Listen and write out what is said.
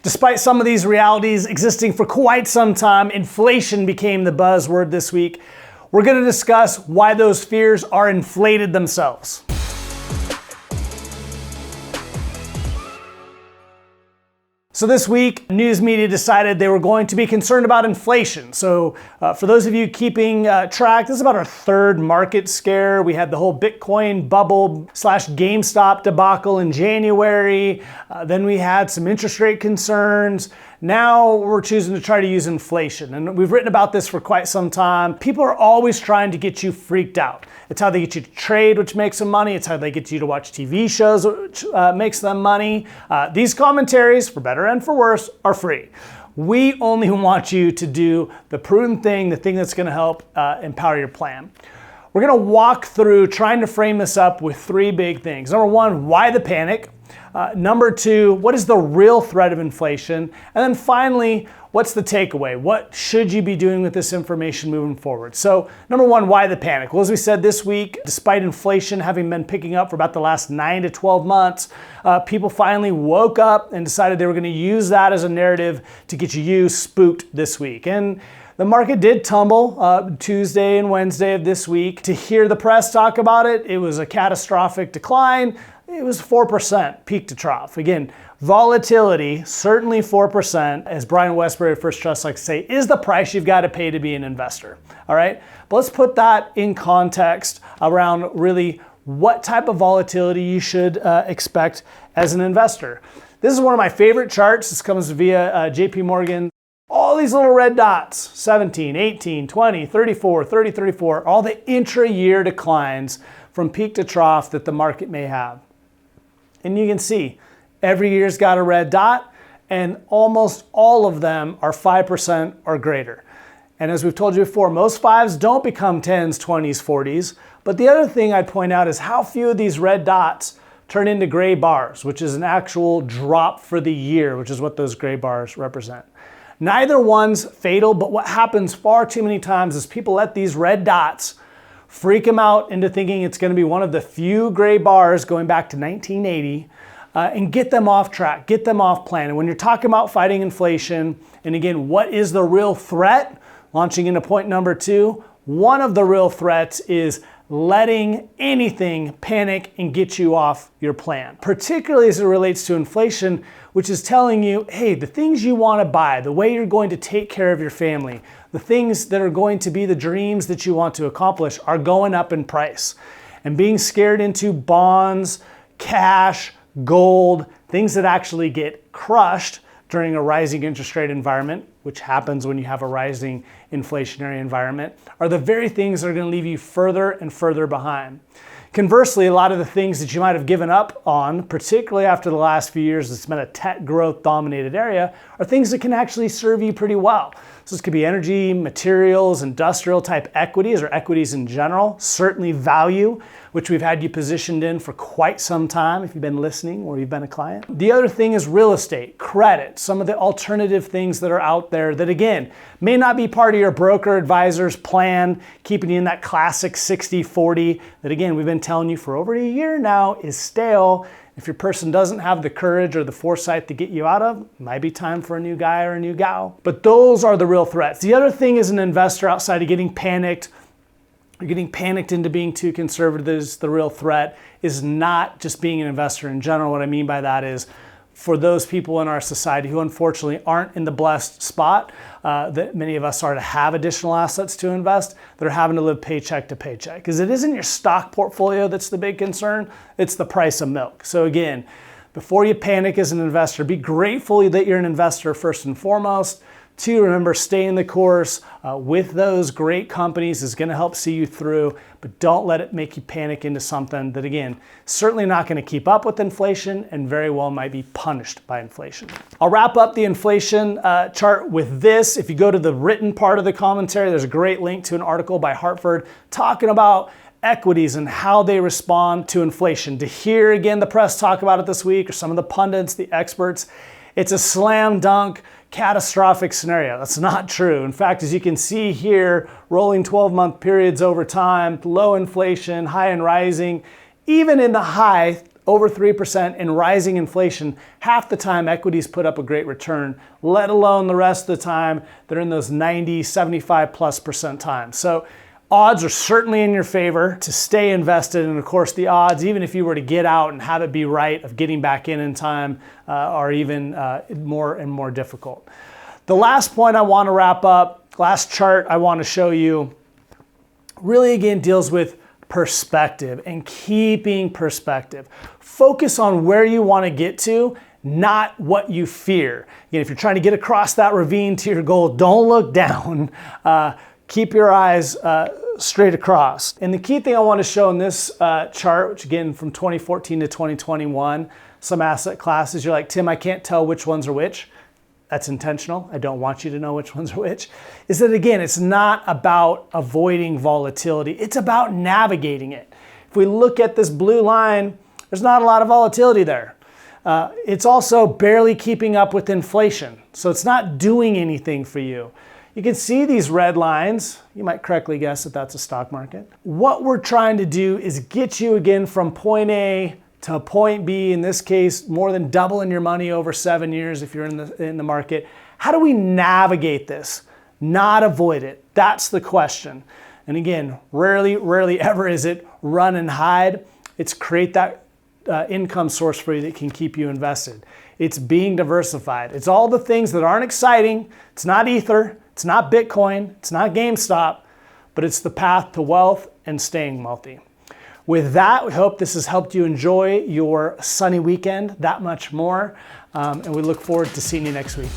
Despite some of these realities existing for quite some time, inflation became the buzzword this week. We're going to discuss why those fears are inflated themselves. So this week, news media decided they were going to be concerned about inflation. So for those of you keeping track, this is about our third market scare. We had the whole Bitcoin bubble / GameStop debacle in January. Then we had some interest rate concerns. Now we're choosing to try to use inflation. And we've written about this for quite some time. People are always trying to get you freaked out. It's how they get you to trade, which makes them money. It's how they get you to watch TV shows, which makes them money. These commentaries, for better and for worse, are free. We only want you to do the prudent thing, the thing that's going to help empower your plan. We're going to walk through trying to frame this up with three big things. Number one, why the panic? Number two, what is the real threat of inflation? And then finally, what's the takeaway? What should you be doing with this information moving forward? So number one, why the panic? Well, as we said this week, despite inflation having been picking up for about the last 9 to 12 months, people finally woke up and decided they were going to use that as a narrative to get you spooked this week. And the market did tumble Tuesday and Wednesday of this week. To hear the press talk about it, it was a catastrophic decline. It was 4% peak to trough. Again, volatility, certainly 4%, as Brian Westbury of First Trust likes to say, is the price you've got to pay to be an investor. All right, but let's put that in context around really what type of volatility you should expect as an investor. This is one of my favorite charts. This comes via JP Morgan. All these little red dots, 17, 18, 20, 34, 30, 34, all the intra-year declines from peak to trough that the market may have. And you can see every year's got a red dot, and almost all of them are 5% or greater. And as we've told you before, most fives don't become 10s, 20s, 40s. But the other thing I'd point out is how few of these red dots turn into gray bars, which is an actual drop for the year, which is what those gray bars represent. Neither one's fatal, but what happens far too many times is people let these red dots freak them out into thinking it's going to be one of the few gray bars going back to 1980 and get them off track, get them off plan. And when you're talking about fighting inflation, and again, what is the real threat? Launching into point number two, one of the real threats is letting anything panic and get you off your plan, particularly as it relates to inflation, which is telling you, hey, the things you want to buy, the way you're going to take care of your family, the things that are going to be the dreams that you want to accomplish are going up in price. And being scared into bonds, cash, gold, things that actually get crushed during a rising interest rate environment, which happens when you have a rising inflationary environment, are the very things that are going to leave you further and further behind. Conversely, a lot of the things that you might have given up on, particularly after the last few years, it's been a tech growth dominated area, are things that can actually serve you pretty well. So this could be energy, materials, industrial type equities or equities in general, certainly value, which we've had you positioned in for quite some time if you've been listening or you've been a client. The other thing is real estate, credit, some of the alternative things that are out there that again, may not be part of your broker advisor's plan, keeping you in that classic 60-40 that again, we've been telling you for over a year now is stale. If your person doesn't have the courage or the foresight to get you out of, it might be time for a new guy or a new gal. But those are the real threats. The other thing as an investor outside of getting panicked, or getting panicked into being too conservative is the real threat, is not just being an investor in general. What I mean by that is for those people in our society who unfortunately aren't in the blessed spot that many of us are to have additional assets to invest, that are having to live paycheck to paycheck. Because it isn't your stock portfolio that's the big concern, it's the price of milk. So again, before you panic as an investor, be grateful that you're an investor first and foremost. Two, remember, stay in the course with those great companies is going to help see you through, but don't let it make you panic into something that, again, certainly not going to keep up with inflation and very well might be punished by inflation. I'll wrap up the inflation chart with this. If you go to the written part of the commentary, there's a great link to an article by Hartford talking about equities and how they respond to inflation. To hear, again, the press talk about it this week or some of the pundits, the experts, it's a slam dunk catastrophic scenario. That's not true. In fact, as you can see here, rolling 12-month periods over time, low inflation, high and rising, even in the high over 3% and rising inflation, half the time equities put up a great return, let alone the rest of the time they're in those 90, 75+% times. So odds are certainly in your favor to stay invested, and of course the odds, even if you were to get out and have it be right, of getting back in time are even more and more difficult. The last point I want to wrap up, last chart I want to show you, really again deals with perspective and keeping perspective. Focus on where you want to get to, not what you fear. Again, if you're trying to get across that ravine to your goal, don't look down. Keep your eyes straight across. And the key thing I want to show in this chart, which again from 2014 to 2021, some asset classes, you're like, Tim, I can't tell which ones are which. That's intentional. I don't want you to know which ones are which. Is that again, it's not about avoiding volatility. It's about navigating it. If we look at this blue line, there's not a lot of volatility there. It's also barely keeping up with inflation. So it's not doing anything for you. You can see these red lines. You might correctly guess that that's a stock market. What we're trying to do is get you again from point A to point B, in this case, more than doubling your money over 7 years if you're in the market. How do we navigate this? Not avoid it. That's the question. And again, rarely ever is it run and hide. It's create that income source for you that can keep you invested. It's being diversified. It's all the things that aren't exciting. It's not Ether. It's not Bitcoin. It's not GameStop, but it's the path to wealth and staying wealthy. With that, we hope this has helped you enjoy your sunny weekend that much more, and we look forward to seeing you next week.